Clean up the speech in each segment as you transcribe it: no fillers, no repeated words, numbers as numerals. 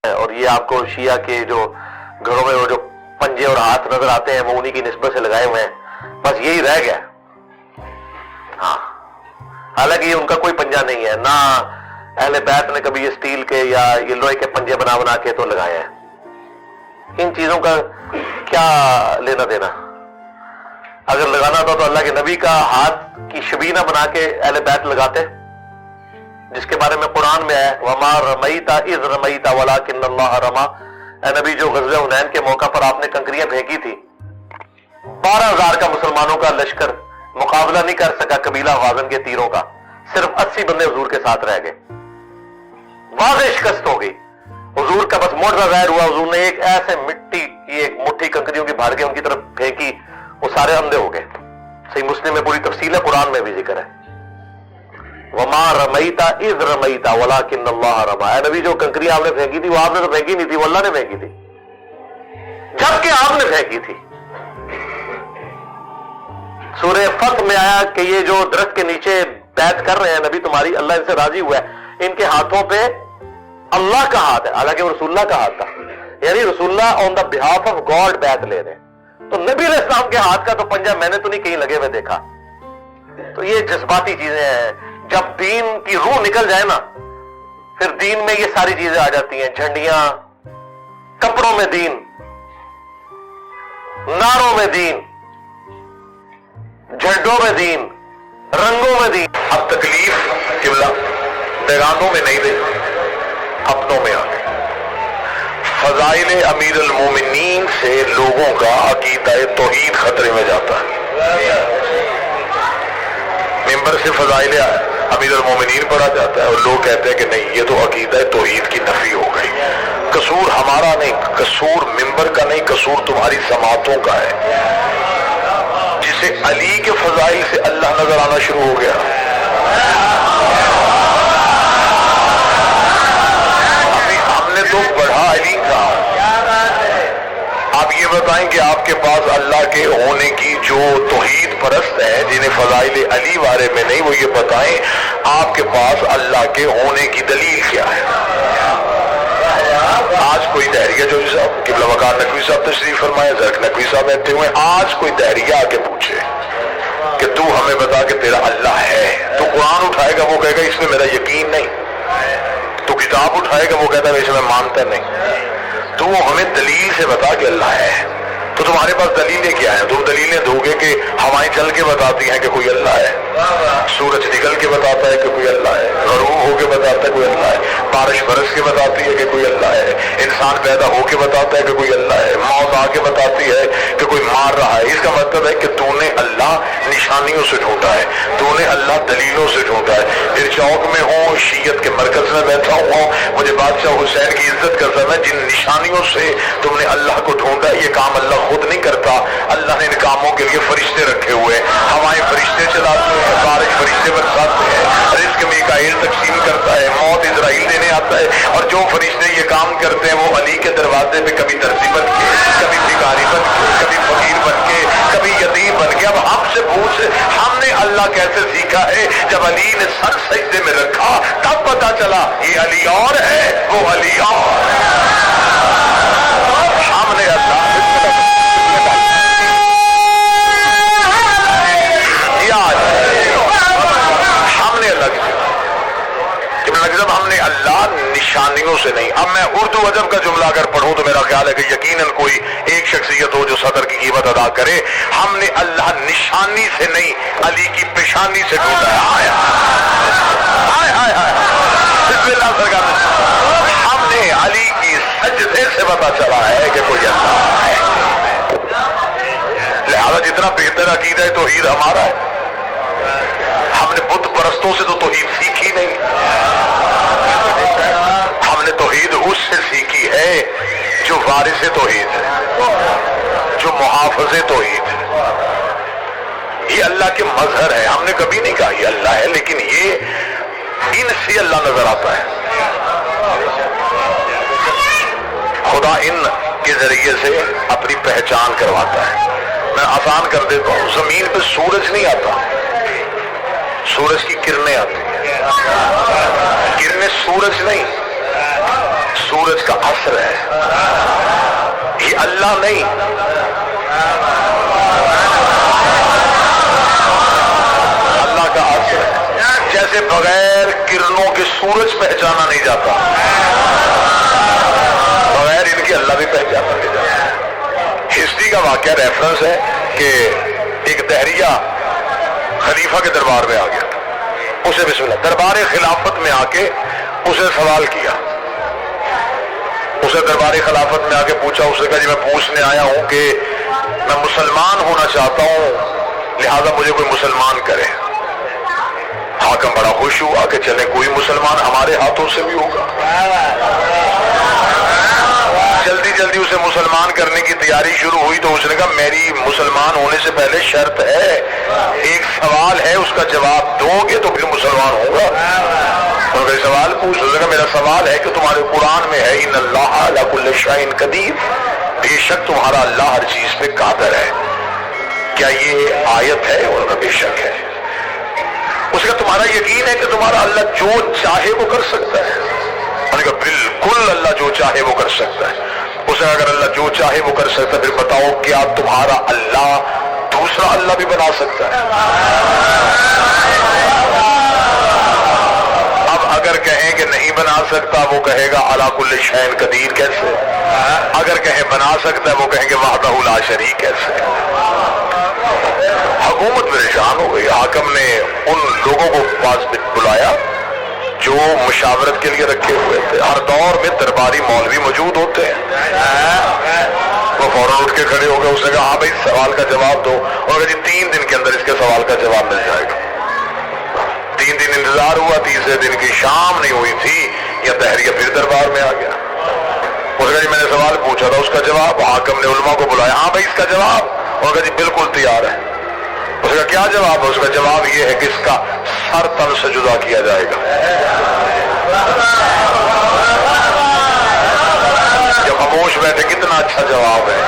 اور یہ آپ کو شیعہ کے جو گھروں میں وہ جو پنجے اور ہاتھ نظر آتے ہیں وہ انہی کی نسبت سے لگائے ہوئے ہیں، بس یہی رہ گیا۔ ہاں، حالانکہ یہ ان کا کوئی پنجہ نہیں ہے، نہ اہل بیت نے کبھی یہ اسٹیل کے یا یہ لوہے کے پنجے بنا کے تو لگائے ہیں۔ ان چیزوں کا کیا لینا دینا؟ اگر لگانا تھا تو اللہ کے نبی کا ہاتھ کی شبینہ بنا کے اہل بیت لگاتے، جس کے بارے میں قرآن میں ہے وَمَا رَمَيْتَ إِذْ رَمَيْتَ وَلَكِنَّ اللَّهَ رَمَى۔ اے نبی، جو غزوہ حنین کے موقع پر آپ نے کنکریاں پھینکی تھی، 12,000 کا مسلمانوں کا لشکر مقابلہ نہیں کر سکا قبیلہ غازن کے تیروں کا، صرف 80 بندے حضور کے ساتھ رہ گئے، واضح شکست ہو گئی۔ حضور کا بس معجزہ ظاہر ہوا، حضور نے ایک ایسے مٹی کی ایک مٹھی کنکریوں کی بھر کے ان کی طرف پھینکی، وہ سارے اندھے ہو گئے۔ صحیح مسلم میں پوری تفصیل ہے، قرآن میں بھی ذکر ہے وَمَا رَمَيْتَ إِذْ رَمَيْتَ وَلَكِنَّ اللَّهَ رَمَى۔ اے نبی، جو کنکری آپ نے پھینکی تھی وہ آپ نے تو پھینکی نہیں تھی، وہ اللہ نے پھینکی تھی، جبکہ آپ نے پھینکی تھی۔ سورہ فتح میں آیا کہ یہ جو درخت کے نیچے بیعت کر رہے ہیں نبی تمہاری، اللہ ان سے راضی ہوا ہے، ان کے ہاتھوں پہ اللہ کا ہاتھ ہے، حالانکہ وہ رسول اللہ کا ہاتھ تھا، یعنی رسول اللہ آن دا بہاف آف گاڈ بیعت لے رہے ہیں۔ تو نبی علیہ السلام کے ہاتھ کا تو پنجہ میں نے تو نہیں کہیں لگے ہوئے دیکھا۔ تو یہ جذباتی چیزیں ہیں، جب دین کی روح نکل جائے نا، پھر دین میں یہ ساری چیزیں آ جاتی ہیں، جھنڈیاں، کپڑوں میں دین، نعروں میں دین، جھنڈوں میں دین، رنگوں میں دین۔ اب تکلیف قبلہ بیگانوں میں نہیں دے، اپنوں میں آ گئی۔ فضائل امیر المومنین سے لوگوں کا عقیدہ توحید خطرے میں جاتا ہے۔ ممبر سے فضائل امیر المومنین پڑھا جاتا ہے اور لوگ کہتے ہیں کہ نہیں، یہ تو عقیدہ توحید کی نفی ہو گئی۔ قصور ہمارا نہیں، قصور ممبر کا نہیں، قصور تمہاری سماعتوں کا ہے۔ جسے علی کے فضائل سے اللہ نظر آنا شروع ہو گیا، ابھی ہم نے تو بڑھا علی کا۔ آپ یہ بتائیں کہ آپ کے پاس اللہ کے ہونے کی جو توحید پرست ہے، جنہیں فضائل علی بارے میں نہیں، وہ یہ بتائیں آپ کے پاس اللہ کے ہونے کی دلیل کیا ہے؟ آج کوئی دہریہ، جو صاحب قبلہ وقار نقوی صاحب تشریف فرمائے، زرق نقوی صاحب بیٹھے ہوئے، آج کوئی دہریہ آ کے پوچھے کہ تو ہمیں بتا کہ تیرا اللہ ہے، تو قرآن اٹھائے گا، وہ کہے گا اس میں میرا یقین نہیں۔ تو کتاب اٹھائے گا، وہ کہتا ہے اس میں مانتا نہیں۔ تو وہ ہمیں دلیل سے بتا کہ اللہ ہے۔ تو تمہارے پاس دلیلیں کیا ہیں؟ تم دلیلیں دو گے کہ ہوائیں چل کے بتاتی ہیں کہ کوئی اللہ ہے، سورج نکل کے بتاتا ہے کہ کوئی اللہ ہے، غروب ہو کے بتاتا ہے کوئی اللہ ہے، بارش برس کے بتاتی ہے کہ کوئی اللہ ہے، انسان پیدا ہو کے بتاتا ہے کہ کوئی اللہ ہے، موت آ کے بتاتی ہے کہ کوئی مار رہا ہے۔ اس کا مطلب ہے کہ تو نے اللہ نشانیوں سے ڈھونڈا ہے، تو نے اللہ دلیلوں سے ڈھونڈا ہے۔ پھر چوک میں ہوں، شیعت کے مرکز میں بیٹھا ہوں، مجھے بادشاہ حسین کی عزت کرتا ہے، جن نشانیوں سے تم نے اللہ کو ڈھونڈا، یہ کام اللہ خود نہیں کرتا۔ اللہ نے ان کاموں کے لیے فرشتے رکھے ہوئے، ہوائیں فرشتے چلاتے ہیں، بارش فرشتے برساتے ہیں، رزق میکائیل تقسیم کرتا ہے، موت اسرائیل دینے آتا ہے، اور جو فرشتے یہ کام کرتے ہیں وہ علی کے دروازے پہ کبھی درزی بن کے، کبھی بھکاری بن کے، کبھی فقیر بن کے، کبھی یتیم بن کے۔ اب ہم سے پوچھ، ہم نے اللہ کیسے سیکھا ہے؟ جب علی نے سر سجدے میں رکھا تب پتا چلا یہ علی اور ہے، وہ علی اور ہے۔ ہم نے اللہ ہم نے اللہ نشانیوں سے نہیں۔ اب میں اردو ادب کا جملہ اگر پڑھوں تو میرا خیال ہے کہ یقیناً کوئی ایک شخصیت ہو جو صدر کی قیمت ادا کرے۔ ہم نے اللہ نشانی سے نہیں، علی کی پیشانی سے ڈھونڈا ہے۔ بسم اللہ سرکار، ہم نے علی کی سجدے سے پتا چلا ہے کہ کوئی اللہ ہے۔ لہذا جتنا بہتر عقیدہ توحید ہمارا ہے، ہم نے بت پرستوں سے تو توحید سیکھی نہیں، ہم نے توحید اس سے سیکھی ہے جو وارث توحید ہے، جو محافظ توحید ہے۔ یہ اللہ کے مظہر ہے، ہم نے کبھی نہیں کہا یہ اللہ ہے، لیکن یہ ان سے اللہ نظر آتا ہے۔ خدا ان کے ذریعے سے اپنی پہچان کرواتا ہے۔ میں آسان کر دیتا ہوں، زمین پہ سورج نہیں آتا، سورج کی کرنیں آتی ہیں۔ کرنیں سورج نہیں، سورج کا اثر ہے، یہ اللہ نہیں، اللہ کا اثر ہے۔ جیسے بغیر کرنوں کے سورج پہچانا نہیں جاتا، بغیر ان کے اللہ بھی پہچانا نہیں جاتا۔ ہسٹری کا واقعہ ریفرنس ہے کہ ایک دہریہ خلیفہ کے دربار میں آ گیا، اسے بسم اللہ دربار خلافت میں آ کے اسے سوال کیا، اسے دربار خلافت میں آ کے پوچھا، اسے کہا جی میں پوچھنے آیا ہوں کہ میں مسلمان ہونا چاہتا ہوں، لہذا مجھے کوئی مسلمان کرے۔ حاکم بڑا خوش ہوا کہ چلے کوئی مسلمان ہمارے ہاتھوں سے بھی ہوگا۔ جلدی جلدی اسے مسلمان کرنے کی تیاری شروع ہوئی تو اس نے کہا میری مسلمان ہونے سے پہلے شرط ہے، ایک سوال ہے، اس کا جواب دو گے تو پھر مسلمان ہوگا۔ اور کوئی سوال پوچھ، اس نے کہا میرا سوال ہے کہ تمہارے قرآن میں ہے ان اللہ علی کل شیء قدیر، بے شک تمہارا اللہ ہر چیز پہ قادر ہے، کیا یہ آیت ہے؟ اور کا بے شک ہے۔ اس کا تمہارا یقین ہے کہ تمہارا اللہ جو چاہے وہ کر سکتا ہے؟ انہوں نے کہا بالکل اللہ جو چاہے وہ کر سکتا ہے۔ اسے اگر اللہ جو چاہے وہ کر سکتا ہے پھر بتاؤ کیا تمہارا اللہ دوسرا اللہ بھی بنا سکتا ہے؟ اب اگر کہیں کہ نہیں بنا سکتا وہ کہے گا علی کل شیء قدیر کیسے؟ اگر کہیں بنا سکتا ہے وہ کہیں گے وحدہ لا شریک کیسے؟ حکومت پریشان ہو گئی، حاکم نے ان لوگوں کو پاس بلایا جو مشاورت کے لیے رکھے ہوئے تھے۔ ہر دور میں درباری مولوی موجود ہوتے ہیں۔ وہ فوراً اٹھ کے کھڑے ہو گئے، اس نے کہا ہاں بھائی سوال کا جواب دو، اور جی 3 دن کے اندر اس کے سوال کا جواب مل جائے گا۔ 3 دن انتظار ہوا، تیسرے دن کی شام نہیں ہوئی تھی یا دہریہ پھر دربار میں آ گیا۔ اس نے کہا جی میں نے سوال پوچھا تھا اس کا جواب، حاکم نے علماء کو بلایا، ہاں بھائی اس کا جواب، اور کہا جی بالکل تیار ہے۔ اس کا کیا جواب ہے؟ اس کا جواب یہ ہے کہ اس کا سر تن سے جدا کیا جائے گا۔ جب خاموش بیٹھے کتنا اچھا جواب ہے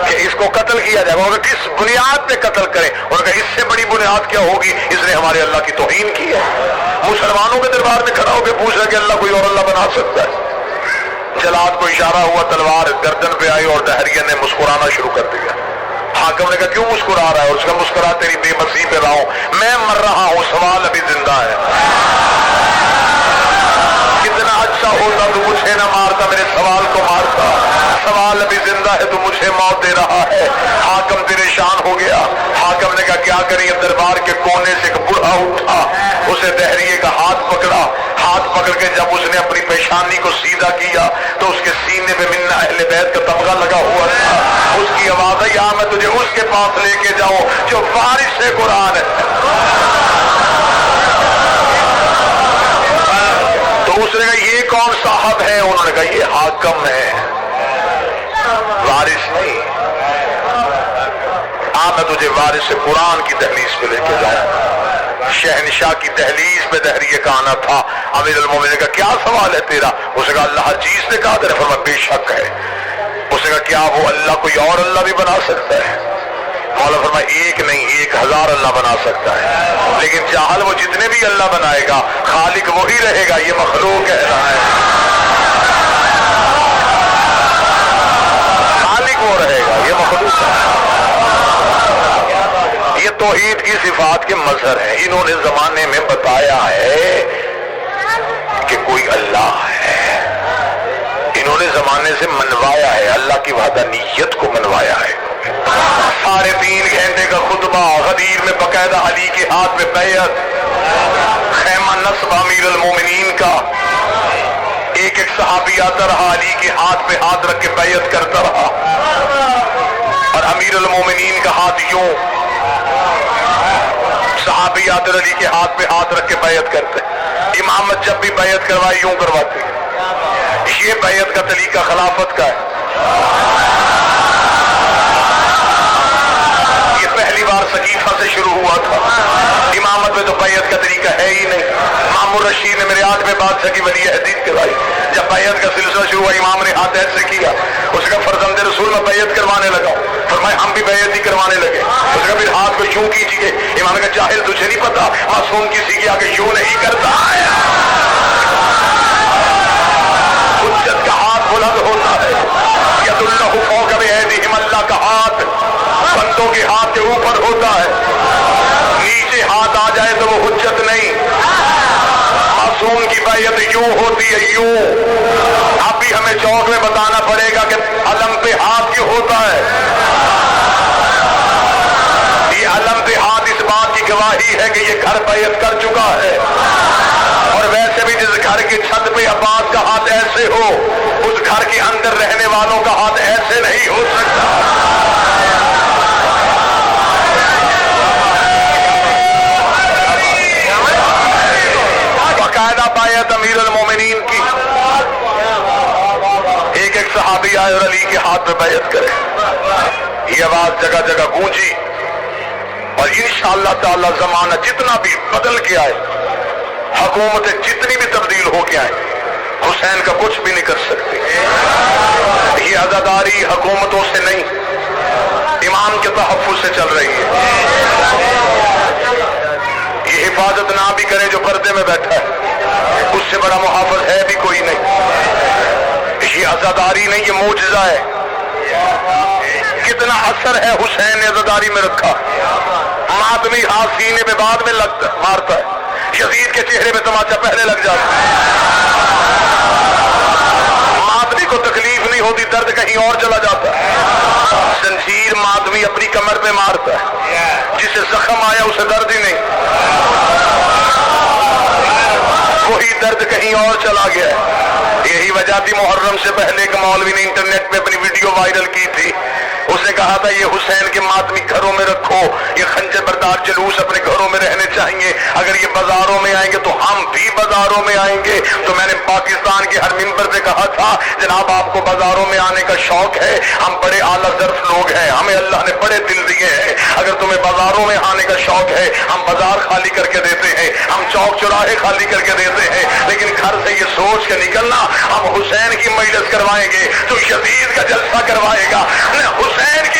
کہ اس کو قتل کیا جائے گا، اور کس بنیاد پہ قتل کریں؟ اور کہ اس سے بڑی بنیاد کیا ہوگی، اس نے ہمارے اللہ کی توہین کی ہے۔ مسلمانوں کے دربار میں کھڑا ہو کے پوچھ رہا کہ اللہ کوئی اور اللہ بنا سکتا ہے؟ جلاد کو اشارہ ہوا، تلوار گردن پہ آئی اور دہریہ نے مسکرانا شروع کر دیا۔ حاکم نے کہا کیوں مسکرا رہا ہے؟ اس کا مسکرا تیری بے بسی پہ رہا ہوں، میں مر رہا ہوں، سوال ابھی زندہ ہے۔ کتنا اچھا ہوتا تو مجھے نہ مارتا، میرے سوال کو مارتا، سوال ابھی زندہ ہے تو مجھے موت دے رہا ہے۔ حاکم پریشان ہو گیا۔ حاکم نے کہا کیا کریں؟ دربار کے کونے سے ایک بوڑھا اٹھا، اسے دہریے کا ہاتھ پکڑا، ہاتھ پکڑ کے جب اس نے اپنی پیشانی کو سیدھا کیا تو اس کے سینے پہ منا اہل بیت کا تمغہ لگا ہوا تھا۔ اس کی آواز ہے یا میں تجھے اس کے پاس لے کے جاؤں جو وارث ہے قرآن ہے۔ تو اس نے کہا یہ کون صاحب ہے؟ انہوں نے کہا یہ حاکم ہے، وارث نہیں۔ میں تجھے وارث سے قرآن کی دہلیز پہ لے کے جاؤں۔ شہنشاہ کی دہلیز پہ دہریے کا آنا تھا۔ امیر المومنین کا کیا سوال ہے تیرا؟ اس نے کہا اللہ ہر چیز سے قادر ہے۔ فرمایا بے شک ہے۔ اس نے کہا کیا وہ اللہ کوئی اور اللہ بھی بنا سکتا ہے؟ مولا فرمایا ایک نہیں 1000 اللہ بنا سکتا ہے، لیکن جاہل وہ جتنے بھی اللہ بنائے گا خالق وہی رہے گا، یہ مخلوق کہہ رہا ہے۔ خالق وہ رہے گا، یہ مخلوق ہے۔ یہ توحید کی صفات کے مظہر ہیں۔ انہوں نے زمانے میں بتایا ہے کہ کوئی اللہ ہے، انہوں نے زمانے سے منوایا ہے، اللہ کی وحدانیت کو منوایا ہے۔ 3.5 گھنٹے کا خطبہ، غدیر میں باقاعدہ علی کے ہاتھ میں بیعت، خیمہ نصب امیر المومنین کا، ایک صحابی آتا رہا علی کے ہاتھ پہ ہاتھ رکھ کے بیعت کرتا رہا، اور امیر المومنین کا ہاتھ یوں، صحابی آتے علی کے ہاتھ پہ ہاتھ رکھ کے بیعت کرتے۔ امامت جب بھی بیعت کروائی یوں کرواتے۔ یہ بیعت کا طریقہ خلافت کا ہے۔ یہ پہلی بار سقیفہ سے شروع ہوا تھا، امامت میں تو بیعت کا طریقہ ہے ہی نہیں۔ مامور رشید نے میرے ہاتھ میں بادشاہ کی ولی عہدیت کروائی، جب بیعت کا سلسلہ شروع ہوا امام نے ہاتھ ایسے کیا، اس کا فرزند رسول میں بیعت کروانے لگا، فرمایا ہم بھی بیعت ہی کروانے لگے۔ اس کا پھر ہاتھ کو یوں کیجیے، امام نے کہا جاہل تجھے نہیں پتا معصوم کسی کے آگے یوں نہیں کرتا ہے۔ مردوں کے ہاتھ کے اوپر ہوتا ہے، نیچے ہاتھ آ جائے تو وہ حجت نہیں۔ معصوم کی بیعت یوں ہوتی ہے، یوں۔ اب بھی ہمیں چوک میں بتانا پڑے گا کہ علم پہ ہاتھ کیوں ہوتا ہے۔ یہ علم پہ ہاتھ اس بات کی گواہی ہے کہ یہ گھر بیعت کر چکا ہے، اور ویسے بھی جس گھر کی چھت پہ عباس کا ہاتھ ایسے ہو، اس گھر کے اندر رہنے والوں کا ہاتھ ایسے نہیں ہو سکتا۔ باقاعدہ بیعت امیر المومنین کی، ایک ایک صحابی آئے اور علی کے ہاتھ میں بیعت کرے، یہ آواز جگہ جگہ گونجی، اور انشاءاللہ تعالی زمانہ جتنا بھی بدل کے آئے، حکومتیں جتنی بھی تبدیل ہو کے آئیں، حسین کا کچھ بھی نہیں کر سکتے۔ یہ عزاداری حکومتوں سے نہیں، امام کے تحفظ سے چل رہی ہے۔ یہ حفاظت نہ بھی کرے جو پردے میں بیٹھا ہے، اس سے بڑا محافظ ہے بھی کوئی نہیں۔ یہ عزاداری نہیں، یہ معجزہ ہے۔ کتنا اثر ہے حسین نے عزاداری میں رکھا۔ ماتمی ہاتھ سینے پہ بعد میں مارتا ہے، یزید کے چہرے میں تماچا پہلے لگ جاتا ہے۔ ماتمی کو تکلیف نہیں ہوتی، درد کہیں اور چلا جاتا ہے۔ زنجیر ماتمی اپنی کمر پہ مارتا ہے، جسے زخم آیا اسے درد ہی نہیں، وہی درد کہیں اور چلا گیا ہے۔ یہی وجہ تھی محرم سے پہلے ایک مولوی نے انٹرنیٹ پہ اپنی ویڈیو وائرل کی تھی، اس نے کہا تھا یہ حسین کے ماتمی گھروں میں رکھو، یہ خنجر بردار جلوس اپنے گھروں میں رہنے چاہیے، اگر یہ بازاروں میں آئیں گے تو ہم بھی بازاروں میں آئیں گے۔ تو میں نے پاکستان کے ہر منبر پہ کہا تھا جناب آپ کو بازاروں میں آنے کا شوق ہے، ہم بڑے اعلیٰ ظرف لوگ ہیں، ہمیں اللہ نے بڑے دل دیے ہیں، اگر تمہیں بازاروں میں آنے کا شوق ہے ہم بازار خالی کر کے دیتے ہیں، ہم چوک چوراہے خالی کر کے دیتے ہیں، لیکن گھر سے یہ سوچ کے نکلنا ہم حسین کی مجلس کروائیں گے تو یزید کا جلسہ کروائے گا، حسین کی